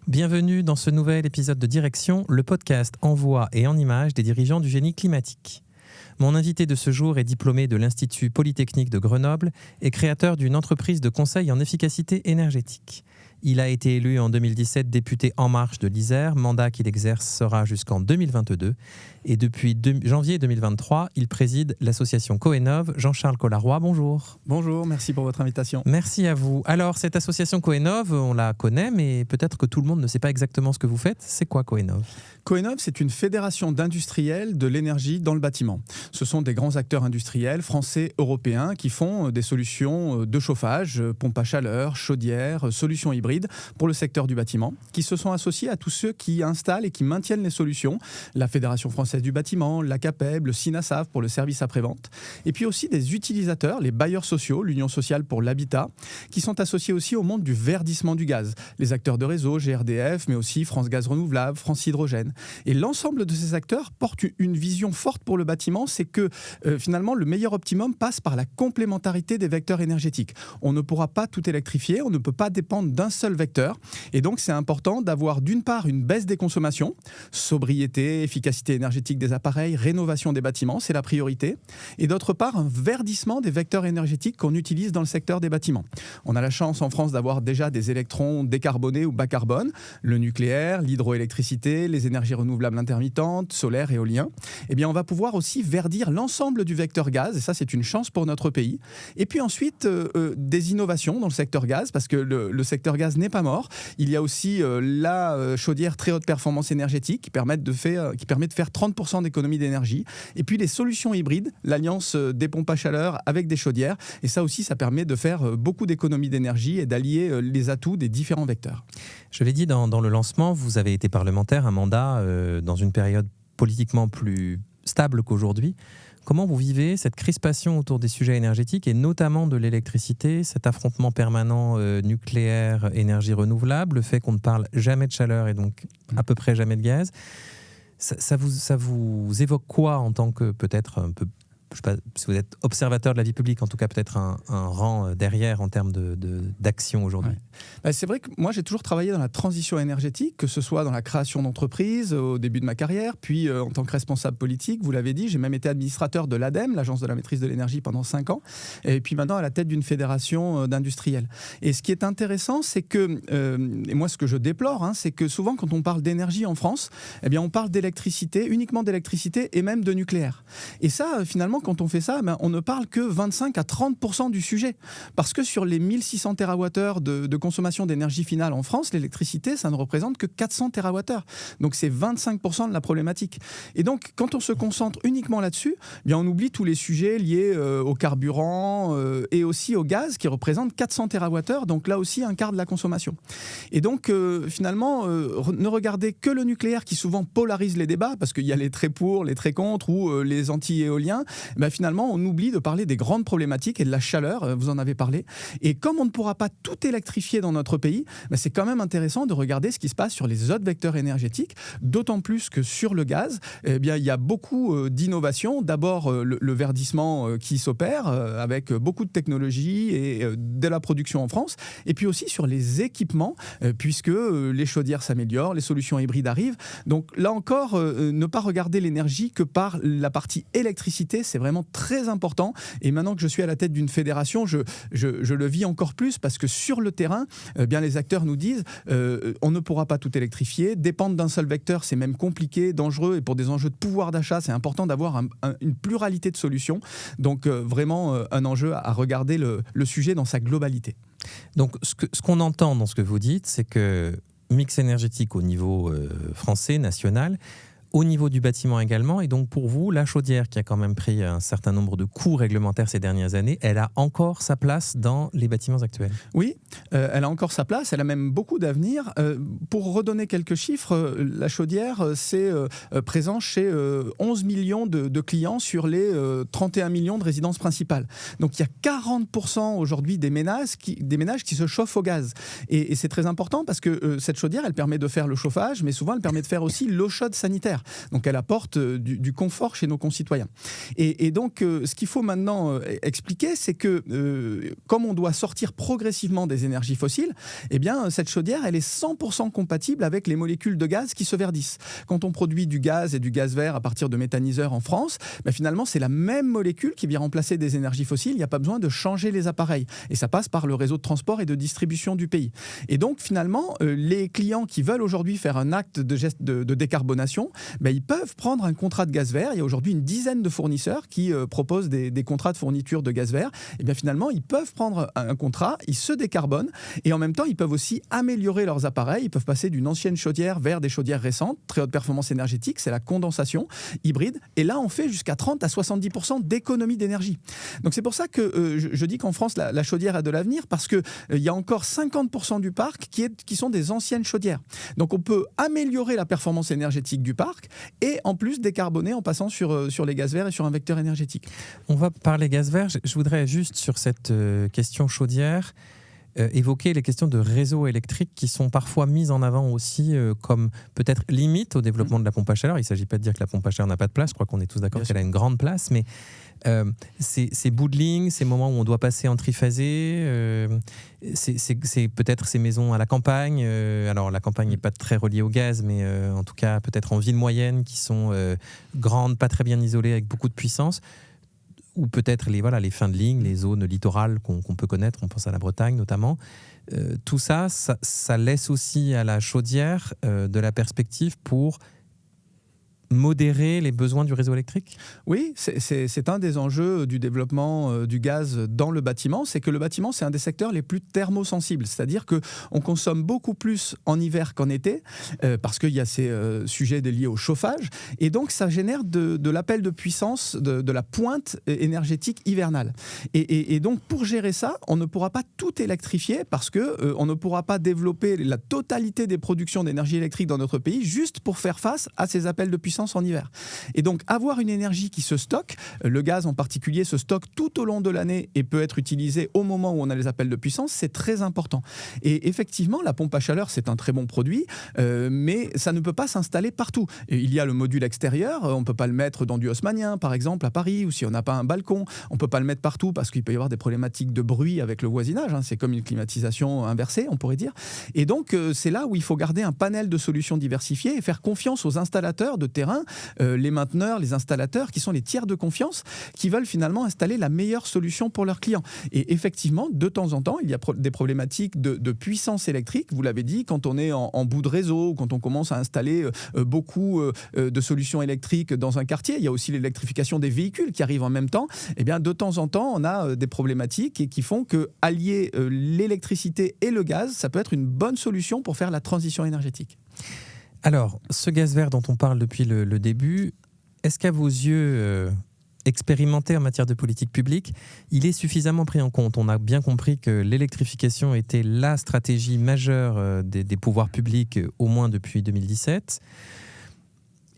Bienvenue dans ce nouvel épisode de Direction, le podcast en voix et en images des dirigeants du génie climatique. Mon invité de ce jour est diplômé de l'Institut Polytechnique de Grenoble et créateur d'une entreprise de conseil en efficacité énergétique. Il a été élu en 2017 député En Marche de l'Isère, mandat qu'il exercera jusqu'en 2022. Et depuis janvier 2023, il préside l'association Coenov. Jean-Charles Collaroy, bonjour. Bonjour, merci pour votre invitation. Merci à vous. Alors, cette association Coenov, on la connaît, mais peut-être que tout le monde ne sait pas exactement ce que vous faites. C'est quoi Coenov ? Coenov, c'est une fédération d'industriels de l'énergie dans le bâtiment. Ce sont des grands acteurs industriels français, européens, qui font des solutions de chauffage, pompes à chaleur, chaudières, solutions hybrides pour le secteur du bâtiment, qui se sont associés à tous ceux qui installent et qui maintiennent les solutions, la Fédération française du bâtiment, l'ACAPEB, le SINASAV pour le service après-vente, et puis aussi des utilisateurs, les bailleurs sociaux, l'Union sociale pour l'habitat, qui sont associés aussi au monde du verdissement du gaz, les acteurs de réseau, GRDF, mais aussi France Gaz Renouvelable, France Hydrogène. Et l'ensemble de ces acteurs portent une vision forte pour le bâtiment, c'est que finalement le meilleur optimum passe par la complémentarité des vecteurs énergétiques. On ne pourra pas tout électrifier, on ne peut pas dépendre d'un seul vecteur, et donc c'est important d'avoir d'une part une baisse des consommations, sobriété, efficacité énergétique des appareils, rénovation des bâtiments, c'est la priorité, et d'autre part un verdissement des vecteurs énergétiques qu'on utilise dans le secteur des bâtiments. On a la chance en France d'avoir déjà des électrons décarbonés ou bas carbone, le nucléaire, l'hydroélectricité, les énergies renouvelables intermittentes, solaire, éolien. Eh bien on va pouvoir aussi verdir l'ensemble du vecteur gaz, et ça c'est une chance pour notre pays. Et puis ensuite des innovations dans le secteur gaz, parce que le secteur gaz n'est pas mort. Il y a aussi la chaudière très haute performance énergétique qui permet de faire 30% d'économie d'énergie. Et puis les solutions hybrides, l'alliance des pompes à chaleur avec des chaudières. Et ça aussi, ça permet de faire beaucoup d'économie d'énergie et d'allier les atouts des différents vecteurs. Je l'ai dit dans le lancement, vous avez été parlementaire, un mandat dans une période politiquement plus stable qu'aujourd'hui. Comment vous vivez cette crispation autour des sujets énergétiques et notamment de l'électricité, cet affrontement permanent nucléaire, énergie renouvelable, le fait qu'on ne parle jamais de chaleur et donc à peu près jamais de gaz, ça vous évoque quoi en tant que peut-être un peu, je sais pas si vous êtes observateur de la vie publique, en tout cas peut-être un rang derrière en termes d'action aujourd'hui. Ouais. C'est vrai que moi j'ai toujours travaillé dans la transition énergétique, que ce soit dans la création d'entreprises au début de ma carrière, puis en tant que responsable politique, vous l'avez dit, j'ai même été administrateur de l'ADEME, l'Agence de la maîtrise de l'énergie, pendant 5 ans, et puis maintenant à la tête d'une fédération d'industriels. Et ce qui est intéressant, c'est que, et moi ce que je déplore, c'est que souvent quand on parle d'énergie en France, eh bien on parle d'électricité, uniquement d'électricité et même de nucléaire. Et ça, finalement, quand on fait ça, on ne parle que 25 à 30% du sujet. Parce que sur les 1600 TWh de consommation d'énergie finale en France, l'électricité, ça ne représente que 400 TWh. Donc c'est 25% de la problématique. Et donc, quand on se concentre uniquement là-dessus, eh bien, on oublie tous les sujets liés au carburant et aussi au gaz, qui représentent 400 TWh, donc là aussi un quart de la consommation. Et donc, finalement, ne regardez que le nucléaire, qui souvent polarise les débats, parce qu'il y a les très pour, les très contre, ou les anti-éoliens. Finalement, on oublie de parler des grandes problématiques et de la chaleur, vous en avez parlé. Et comme on ne pourra pas tout électrifier dans notre pays, c'est quand même intéressant de regarder ce qui se passe sur les autres vecteurs énergétiques, d'autant plus que sur le gaz, il y a beaucoup d'innovations. D'abord, le verdissement qui s'opère avec beaucoup de technologies et de la production en France, et puis aussi sur les équipements, puisque les chaudières s'améliorent, les solutions hybrides arrivent. Donc là encore, ne pas regarder l'énergie que par la partie électricité, c'est vraiment très important. Et maintenant que je suis à la tête d'une fédération, je le vis encore plus, parce que sur le terrain, bien les acteurs nous disent on ne pourra pas tout électrifier, dépendre d'un seul vecteur, c'est même compliqué, dangereux, et pour des enjeux de pouvoir d'achat, c'est important d'avoir une pluralité de solutions. Donc vraiment un enjeu à regarder le sujet dans sa globalité. Donc ce qu'on entend dans ce que vous dites, c'est que mix énergétique au niveau français, national, au niveau du bâtiment également. Et donc pour vous, la chaudière, qui a quand même pris un certain nombre de coûts réglementaires ces dernières années, elle a encore sa place dans les bâtiments actuels? Oui, elle a encore sa place, elle a même beaucoup d'avenir. Pour redonner quelques chiffres, la chaudière, c'est présent chez 11 millions de clients sur les 31 millions de résidences principales. Donc il y a 40% aujourd'hui des ménages qui se chauffent au gaz. Et c'est très important, parce que cette chaudière, elle permet de faire le chauffage, mais souvent elle permet de faire aussi l'eau chaude sanitaire. chaudière. Donc elle apporte du confort chez nos concitoyens. Et donc ce qu'il faut maintenant expliquer, c'est que comme on doit sortir progressivement des énergies fossiles, eh bien cette chaudière, elle est 100% compatible avec les molécules de gaz qui se verdissent. Quand on produit du gaz et du gaz vert à partir de méthaniseurs en France, finalement c'est la même molécule qui vient remplacer des énergies fossiles. Il n'y a pas besoin de changer les appareils. Et ça passe par le réseau de transport et de distribution du pays. Et donc finalement, les clients qui veulent aujourd'hui faire un acte de geste de décarbonation, ils peuvent prendre un contrat de gaz vert. Il y a aujourd'hui une dizaine de fournisseurs qui proposent des contrats de fourniture de gaz vert. Et bien finalement, ils peuvent prendre un contrat, ils se décarbonent et en même temps, ils peuvent aussi améliorer leurs appareils. Ils peuvent passer d'une ancienne chaudière vers des chaudières récentes, très haute performance énergétique, c'est la condensation hybride. Et là, on fait jusqu'à 30 à 70% d'économie d'énergie. Donc c'est pour ça que je dis qu'en France, la chaudière a de l'avenir, parce qu'il y a encore 50% du parc qui sont des anciennes chaudières. Donc on peut améliorer la performance énergétique du parc et en plus décarboner en passant sur les gaz verts et sur un vecteur énergétique. On va parler gaz vert. Je voudrais juste sur cette question chaudière évoquer les questions de réseau électrique qui sont parfois mises en avant aussi comme peut-être limite au développement de la pompe à chaleur. Il ne s'agit pas de dire que la pompe à chaleur n'a pas de place. Je crois qu'on est tous d'accord qu'elle a une grande place, mais ces bouts de ligne, ces moments où on doit passer en triphasé, c'est peut-être ces maisons à la campagne. Alors la campagne n'est pas très reliée au gaz, mais en tout cas peut-être en ville moyenne, qui sont grandes, pas très bien isolées, avec beaucoup de puissance. Ou peut-être les fins de ligne, les zones littorales qu'on peut connaître, on pense à la Bretagne notamment. Tout ça laisse aussi à la chaudière de la perspective pour modérer les besoins du réseau électrique ? Oui, c'est un des enjeux du développement du gaz dans le bâtiment, c'est que le bâtiment, c'est un des secteurs les plus thermosensibles, c'est-à-dire qu'on consomme beaucoup plus en hiver qu'en été, parce qu'il y a ces sujets liés au chauffage, et donc ça génère de l'appel de puissance, de la pointe énergétique hivernale. Et donc pour gérer ça, on ne pourra pas tout électrifier, parce qu'on ne pourra pas développer la totalité des productions d'énergie électrique dans notre pays, juste pour faire face à ces appels de puissance en hiver. Et donc avoir une énergie qui se stocke, le gaz en particulier se stocke tout au long de l'année et peut être utilisé au moment où on a les appels de puissance, c'est très important. Et effectivement, la pompe à chaleur, c'est un très bon produit, mais ça ne peut pas s'installer partout. Et il y a le module extérieur, on ne peut pas le mettre dans du haussmannien, par exemple, à Paris, ou si on n'a pas un balcon, on ne peut pas le mettre partout parce qu'il peut y avoir des problématiques de bruit avec le voisinage, c'est comme une climatisation inversée, on pourrait dire. Et donc, c'est là où il faut garder un panel de solutions diversifiées et faire confiance aux installateurs de terrain, les mainteneurs, les installateurs, qui sont les tiers de confiance, qui veulent finalement installer la meilleure solution pour leurs clients. Et effectivement, de temps en temps, il y a des problématiques de puissance électrique. Vous l'avez dit, quand on est en bout de réseau, quand on commence à installer beaucoup de solutions électriques dans un quartier, il y a aussi l'électrification des véhicules qui arrive en même temps. Eh bien, de temps en temps, on a des problématiques qui font que allier l'électricité et le gaz, ça peut être une bonne solution pour faire la transition énergétique. Alors, ce gaz vert dont on parle depuis le début, est-ce qu'à vos yeux, expérimenté en matière de politique publique, il est suffisamment pris en compte ? On a bien compris que l'électrification était la stratégie majeure des pouvoirs publics, au moins depuis 2017.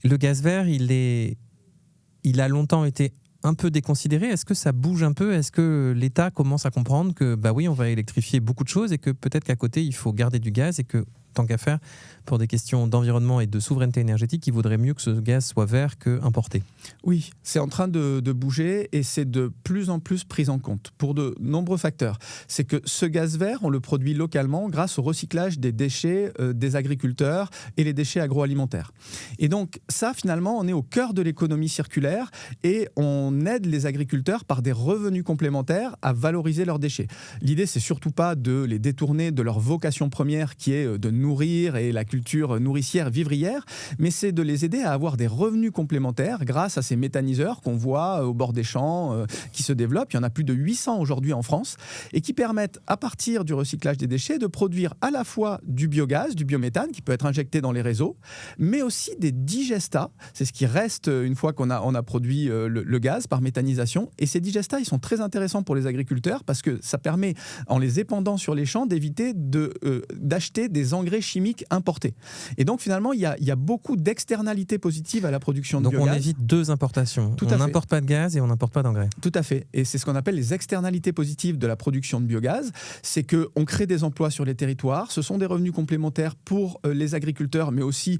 Le gaz vert, il a longtemps été un peu déconsidéré. Est-ce que ça bouge un peu ? Est-ce que l'État commence à comprendre que, oui, on va électrifier beaucoup de choses et que peut-être qu'à côté, il faut garder du gaz et que, tant qu'à faire, pour des questions d'environnement et de souveraineté énergétique, il vaudrait mieux que ce gaz soit vert qu'importé. Oui, c'est en train de bouger et c'est de plus en plus pris en compte pour de nombreux facteurs. C'est que ce gaz vert, on le produit localement grâce au recyclage des déchets des agriculteurs et les déchets agroalimentaires. Et donc ça, finalement, on est au cœur de l'économie circulaire et on aide les agriculteurs par des revenus complémentaires à valoriser leurs déchets. L'idée, c'est surtout pas de les détourner de leur vocation première qui est de nourrir et la culture nourricière vivrière, mais c'est de les aider à avoir des revenus complémentaires grâce à ces méthaniseurs qu'on voit au bord des champs qui se développent. Il y en a plus de 800 aujourd'hui en France et qui permettent, à partir du recyclage des déchets, de produire à la fois du biogaz, du biométhane qui peut être injecté dans les réseaux, mais aussi des digestats. C'est ce qui reste une fois qu'on a produit le gaz par méthanisation. Et ces digestats, ils sont très intéressants pour les agriculteurs parce que ça permet, en les épandant sur les champs, d'éviter d'acheter des engrais engrais chimiques importés. Et donc finalement, il y a beaucoup d'externalités positives à la production de biogaz. Donc on évite 2 importations. On n'importe pas de gaz et on n'importe pas d'engrais. Tout à fait. Et c'est ce qu'on appelle les externalités positives de la production de biogaz. C'est qu'on crée des emplois sur les territoires. Ce sont des revenus complémentaires pour les agriculteurs, mais aussi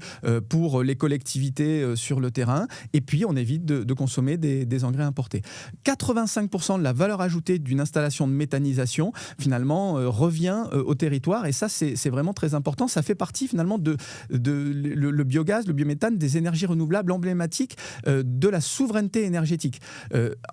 pour les collectivités sur le terrain. Et puis, on évite de consommer des engrais importés. 85% de la valeur ajoutée d'une installation de méthanisation, finalement, revient au territoire. Et ça, c'est vraiment très important. Ça fait partie, finalement, le biogaz, le biométhane, des énergies renouvelables emblématiques de la souveraineté énergétique.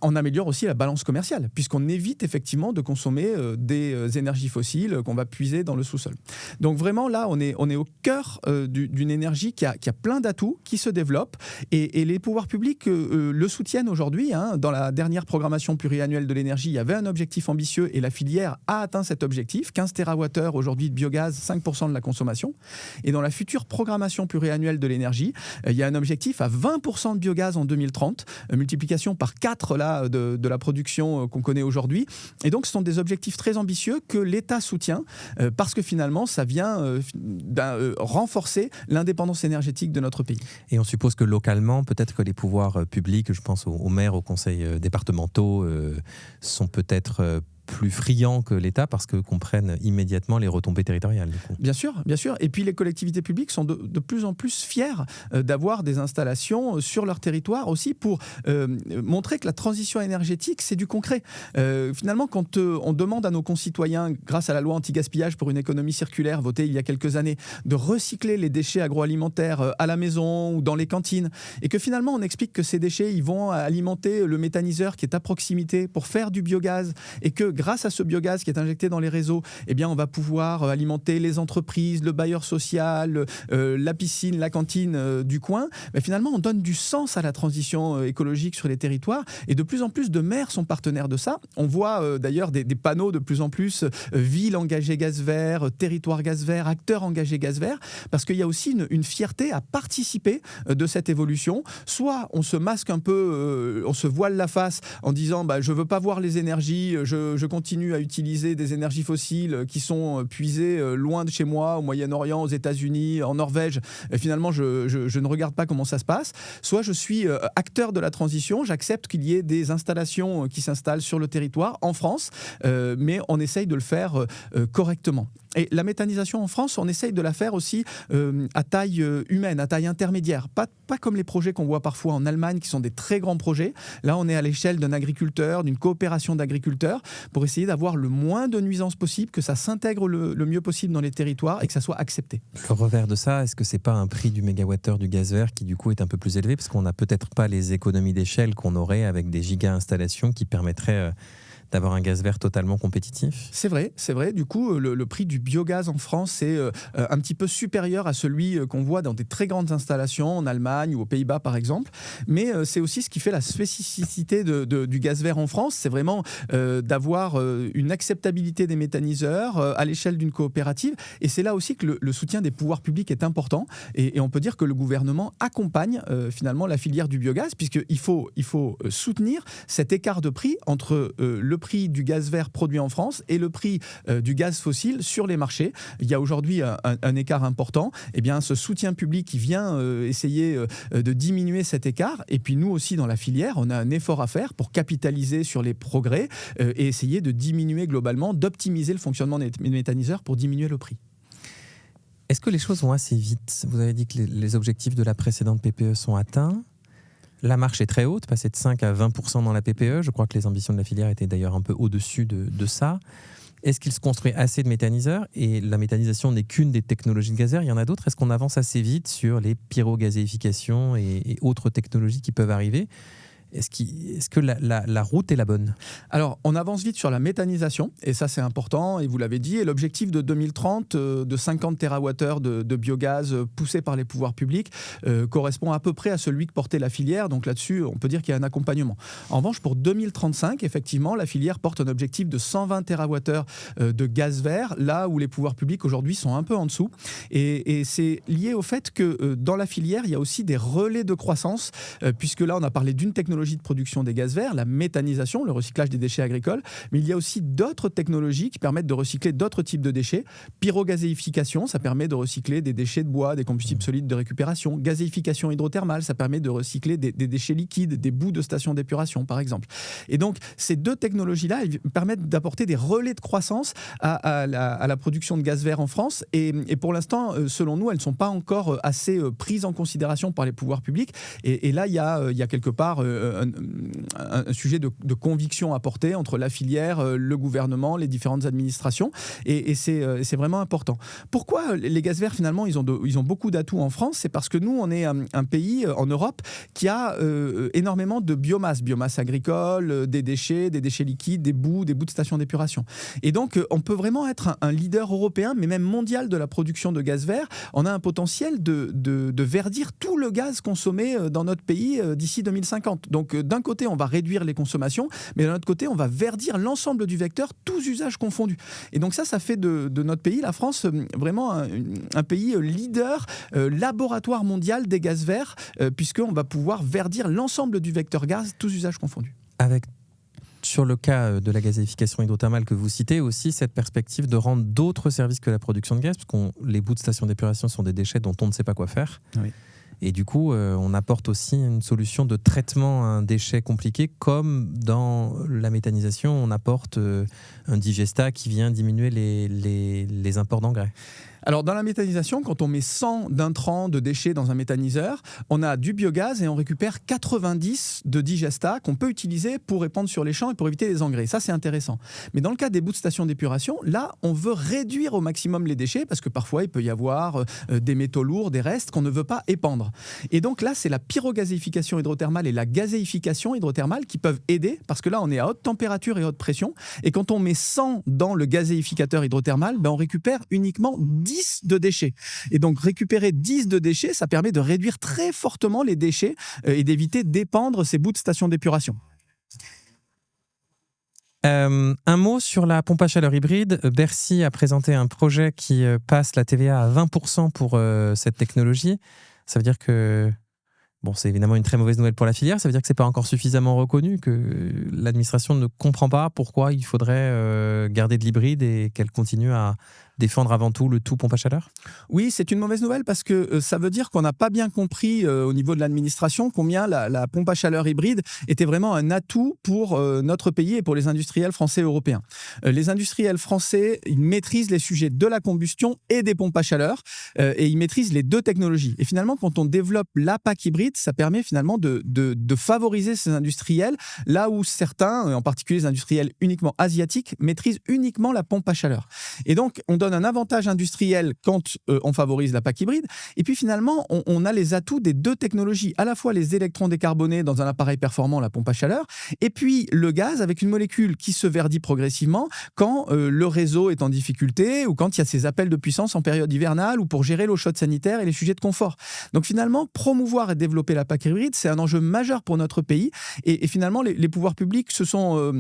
On améliore aussi la balance commerciale, puisqu'on évite effectivement de consommer des énergies fossiles qu'on va puiser dans le sous-sol. Donc vraiment, là, on est au cœur d'une énergie qui a plein d'atouts, qui se développe, et les pouvoirs publics le soutiennent aujourd'hui. Dans la dernière programmation pluriannuelle de l'énergie, il y avait un objectif ambitieux, et la filière a atteint cet objectif, 15 TWh aujourd'hui de biogaz, 5% de la consommation. Et dans la future programmation pluriannuelle de l'énergie, il y a un objectif à 20% de biogaz en 2030, multiplication par 4 là, de la production qu'on connaît aujourd'hui. Et donc, ce sont des objectifs très ambitieux que l'État soutient parce que finalement, ça vient renforcer l'indépendance énergétique de notre pays. Et on suppose que localement, peut-être que les pouvoirs publics, je pense aux maires, aux conseils départementaux, sont peut-être plus friands que l'État parce que comprennent immédiatement les retombées territoriales. Du coup. Bien sûr. Et puis les collectivités publiques sont de plus en plus fières d'avoir des installations sur leur territoire aussi pour montrer que la transition énergétique, c'est du concret. Finalement, quand on demande à nos concitoyens, grâce à la loi anti-gaspillage pour une économie circulaire votée il y a quelques années, de recycler les déchets agroalimentaires à la maison ou dans les cantines, et que finalement on explique que ces déchets, ils vont alimenter le méthaniseur qui est à proximité pour faire du biogaz, et que grâce à ce biogaz qui est injecté dans les réseaux, eh bien, on va pouvoir alimenter les entreprises, le bailleur social, la piscine, la cantine du coin. Mais finalement, on donne du sens à la transition écologique sur les territoires, et de plus en plus de maires sont partenaires de ça. On voit d'ailleurs des panneaux de plus en plus villes engagées gaz vert, territoire gaz vert, acteurs engagés gaz vert, parce qu'il y a aussi une fierté à participer de cette évolution. Soit on se masque un peu, on se voile la face en disant je veux pas voir les énergies, je continue à utiliser des énergies fossiles qui sont puisées loin de chez moi, au Moyen-Orient, aux États-Unis, en Norvège. Et finalement, je ne regarde pas comment ça se passe. Soit je suis acteur de la transition, j'accepte qu'il y ait des installations qui s'installent sur le territoire en France, mais on essaye de le faire correctement. Et la méthanisation en France, on essaye de la faire aussi à taille humaine, à taille intermédiaire. Pas comme les projets qu'on voit parfois en Allemagne, qui sont des très grands projets. Là, on est à l'échelle d'un agriculteur, d'une coopération d'agriculteurs, pour essayer d'avoir le moins de nuisances possible, que ça s'intègre le mieux possible dans les territoires et que ça soit accepté. Le revers de ça, est-ce que c'est pas un prix du mégawattheure du gaz vert qui du coup est un peu plus élevé parce qu'on n'a peut-être pas les économies d'échelle qu'on aurait avec des giga-installations qui permettraient d'avoir un gaz vert totalement compétitif? C'est vrai. Du coup, le prix du biogaz en France est un petit peu supérieur à celui qu'on voit dans des très grandes installations en Allemagne ou aux Pays-Bas, par exemple. Mais c'est aussi ce qui fait la spécificité du gaz vert en France. C'est vraiment d'avoir une acceptabilité des méthaniseurs à l'échelle d'une coopérative. Et c'est là aussi que le soutien des pouvoirs publics est important. Et on peut dire que le gouvernement accompagne finalement la filière du biogaz, puisqu'il faut soutenir cet écart de prix entre le prix du gaz vert produit en France et le prix du gaz fossile sur les marchés. Il y a aujourd'hui un écart important. Eh bien, ce soutien public qui vient essayer de diminuer cet écart. Et puis nous aussi, dans la filière, on a un effort à faire pour capitaliser sur les progrès et essayer de diminuer globalement, d'optimiser le fonctionnement des méthaniseurs pour diminuer le prix. Est-ce que les choses vont assez vite? Vous avez dit que les objectifs de la précédente PPE sont atteints. La marche est très haute, passer de 5 à 20% dans la PPE. Je crois que les ambitions de la filière étaient d'ailleurs un peu au-dessus de ça. Est-ce qu'il se construit assez de méthaniseurs? Et la méthanisation n'est qu'une des technologies de gaz vert. Il y en a d'autres. Est-ce qu'on avance assez vite sur les pyrogazéifications et autres technologies qui peuvent arriver? Est-ce que la route est la bonne? Alors, on avance vite sur la méthanisation, et ça c'est important, et vous l'avez dit, et l'objectif de 2030 de 50 TWh de biogaz poussé par les pouvoirs publics correspond à peu près à celui que portait la filière, donc là-dessus on peut dire qu'il y a un accompagnement. En revanche, pour 2035, effectivement, la filière porte un objectif de 120 TWh de gaz vert, là où les pouvoirs publics aujourd'hui sont un peu en dessous, et c'est lié au fait que dans la filière, il y a aussi des relais de croissance, puisque là on a parlé d'une technologie technologie de production des gaz verts, la méthanisation, le recyclage des déchets agricoles, mais il y a aussi d'autres technologies qui permettent de recycler d'autres types de déchets. Pyrogazéification, ça permet de recycler des déchets de bois, des combustibles solides de récupération. Gazéification hydrothermale, ça permet de recycler des déchets liquides, des bouts de stations d'épuration, par exemple. Et donc, ces deux technologies-là, elles permettent d'apporter des relais de croissance à la production de gaz vert en France. Et pour l'instant, selon nous, elles ne sont pas encore assez prises en considération par les pouvoirs publics. Et là, il y a quelque part un sujet de conviction à porter entre la filière, le gouvernement, les différentes administrations. Et c'est vraiment important. Pourquoi les gaz verts, finalement, ils ont beaucoup d'atouts en France? C'est parce que nous, on est un pays en Europe qui a énormément de biomasse agricole, des déchets liquides, des bouts de stations d'épuration. Et donc, on peut vraiment être un leader européen, mais même mondial de la production de gaz vert. On a un potentiel de verdir tout le gaz consommé dans notre pays d'ici 2050. Donc, d'un côté, on va réduire les consommations, mais d'un autre côté, on va verdir l'ensemble du vecteur, tous usages confondus. Et donc ça fait de notre pays, la France, vraiment un pays leader, laboratoire mondial des gaz verts, puisqu'on va pouvoir verdir l'ensemble du vecteur gaz, tous usages confondus. Sur le cas de la gazéification hydrothermale que vous citez, aussi cette perspective de rendre d'autres services que la production de gaz, parce que les bouts de stations d'épuration sont des déchets dont on ne sait pas quoi faire. Oui. Et du coup, on apporte aussi une solution de traitement à un déchet compliqué, comme dans la méthanisation, on apporte un digestat qui vient diminuer les imports d'engrais. Alors, dans la méthanisation, quand on met 100 d'intrants de déchets dans un méthaniseur, on a du biogaz et on récupère 90 de digestat qu'on peut utiliser pour répandre sur les champs et pour éviter les engrais. Ça, c'est intéressant. Mais dans le cas des bouts de stations d'épuration, là, on veut réduire au maximum les déchets parce que parfois, il peut y avoir des métaux lourds, des restes qu'on ne veut pas épandre. Et donc là, c'est la pyrogazéification hydrothermale et la gazéification hydrothermale qui peuvent aider parce que là, on est à haute température et haute pression. Et quand on met 100 dans le gazéificateur hydrothermal, on récupère uniquement 10 de déchets. Et donc, récupérer 10 de déchets, ça permet de réduire très fortement les déchets et d'éviter d'épandre ces bouts de stations d'épuration. Un mot sur la pompe à chaleur hybride. Bercy a présenté un projet qui passe la TVA à 20% pour cette technologie. Ça veut dire que c'est évidemment une très mauvaise nouvelle pour la filière. Ça veut dire que ce n'est pas encore suffisamment reconnu, que l'administration ne comprend pas pourquoi il faudrait garder de l'hybride et qu'elle continue à défendre avant tout le tout pompe à chaleur? Oui, c'est une mauvaise nouvelle parce que ça veut dire qu'on n'a pas bien compris au niveau de l'administration combien la pompe à chaleur hybride était vraiment un atout pour notre pays et pour les industriels français et européens. Les industriels français, ils maîtrisent les sujets de la combustion et des pompes à chaleur et ils maîtrisent les deux technologies. Et finalement, quand on développe la PAC hybride, ça permet finalement de favoriser ces industriels là où certains, en particulier les industriels uniquement asiatiques, maîtrisent uniquement la pompe à chaleur. Et donc, on donne un avantage industriel quand on favorise la PAC hybride. Et puis finalement, on a les atouts des deux technologies, à la fois les électrons décarbonés dans un appareil performant, la pompe à chaleur, et puis le gaz avec une molécule qui se verdit progressivement quand le réseau est en difficulté ou quand il y a ces appels de puissance en période hivernale ou pour gérer l'eau chaude sanitaire et les sujets de confort. Donc finalement, promouvoir et développer la PAC hybride, c'est un enjeu majeur pour notre pays. Et finalement, les pouvoirs publics se sont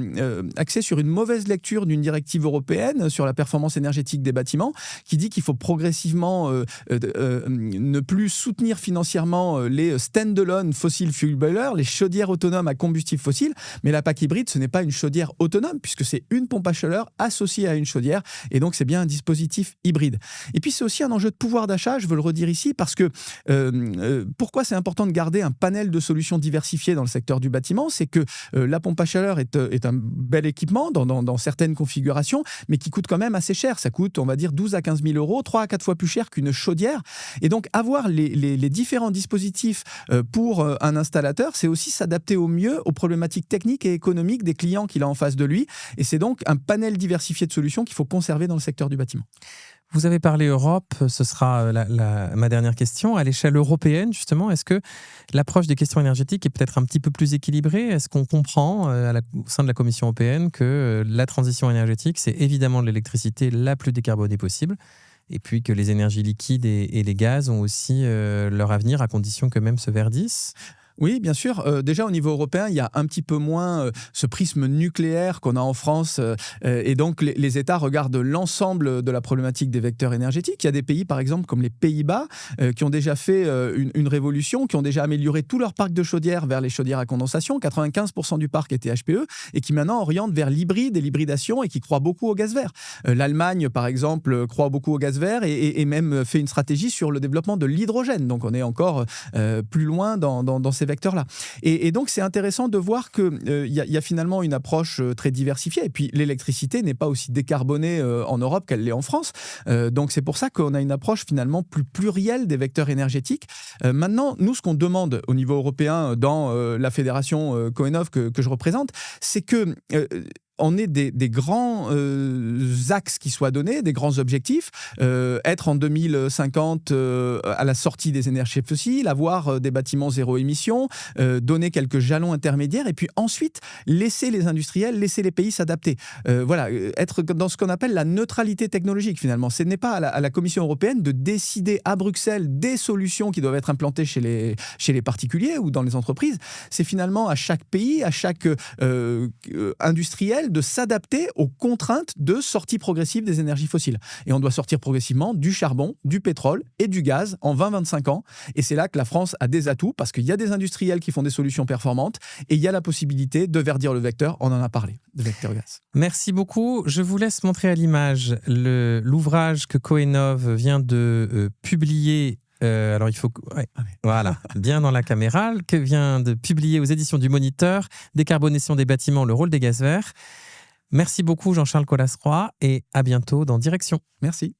axés sur une mauvaise lecture d'une directive européenne sur la performance énergétique des bâtiments qui dit qu'il faut progressivement ne plus soutenir financièrement les stand-alone fossil fuel boilers, les chaudières autonomes à combustible fossile. Mais la PAC hybride, ce n'est pas une chaudière autonome puisque c'est une pompe à chaleur associée à une chaudière et donc c'est bien un dispositif hybride. Et puis c'est aussi un enjeu de pouvoir d'achat, je veux le redire ici, parce que pourquoi c'est important de garder un panel de solutions diversifiées dans le secteur du bâtiment, c'est que la pompe à chaleur est un bel équipement dans certaines configurations, mais qui coûte quand même assez cher. Ça coûte, on va dire, 12 à 15 000 euros, 3 à 4 fois plus cher qu'une chaudière. Et donc, avoir les différents dispositifs pour un installateur, c'est aussi s'adapter au mieux aux problématiques techniques et économiques des clients qu'il a en face de lui. Et c'est donc un panel diversifié de solutions qu'il faut conserver dans le secteur du bâtiment. Vous avez parlé Europe, ce sera ma dernière question. À l'échelle européenne, justement, est-ce que l'approche des questions énergétiques est peut-être un petit peu plus équilibrée? Est-ce qu'on comprend au sein de la Commission européenne que la transition énergétique, c'est évidemment l'électricité la plus décarbonée possible, et puis que les énergies liquides et les gaz ont aussi leur avenir à condition qu'eux-mêmes se verdissent? Oui, bien sûr. Déjà, au niveau européen, il y a un petit peu moins ce prisme nucléaire qu'on a en France. Et donc, les États regardent l'ensemble de la problématique des vecteurs énergétiques. Il y a des pays, par exemple, comme les Pays-Bas, qui ont déjà fait une révolution, qui ont déjà amélioré tout leur parc de chaudières vers les chaudières à condensation. 95% du parc était HPE et qui maintenant orientent vers l'hybride et l'hybridation et qui croient beaucoup au gaz vert. L'Allemagne, par exemple, croit beaucoup au gaz vert et même fait une stratégie sur le développement de l'hydrogène. Donc, on est encore plus loin dans ces vecteurs-là. Et donc, c'est intéressant de voir qu'il y a finalement une approche très diversifiée. Et puis, l'électricité n'est pas aussi décarbonée en Europe qu'elle l'est en France. Donc, c'est pour ça qu'on a une approche finalement plus plurielle des vecteurs énergétiques. Maintenant, nous, ce qu'on demande au niveau européen dans la fédération Coenov que je représente, c'est que on ait des grands axes qui soient donnés, des grands objectifs, être en 2050 à la sortie des énergies fossiles, avoir des bâtiments zéro émission, donner quelques jalons intermédiaires et puis ensuite laisser les industriels, laisser les pays s'adapter. Voilà, être dans ce qu'on appelle la neutralité technologique finalement. Ce n'est pas à la Commission européenne de décider à Bruxelles des solutions qui doivent être implantées chez les particuliers ou dans les entreprises. C'est finalement à chaque pays, à chaque industriel de s'adapter aux contraintes de sortie progressive des énergies fossiles. Et on doit sortir progressivement du charbon, du pétrole et du gaz en 20-25 ans. Et c'est là que la France a des atouts parce qu'il y a des industriels qui font des solutions performantes et il y a la possibilité de verdir le vecteur. On en a parlé, le vecteur gaz. Merci beaucoup. Je vous laisse montrer à l'image l'ouvrage que Coenov vient de publier. Alors il faut voilà, bien dans la caméra, que vient de publier aux éditions du Moniteur, Décarbonation des bâtiments, le rôle des gaz verts. Merci beaucoup Jean-Charles Collasroy et à bientôt dans Direction. Merci.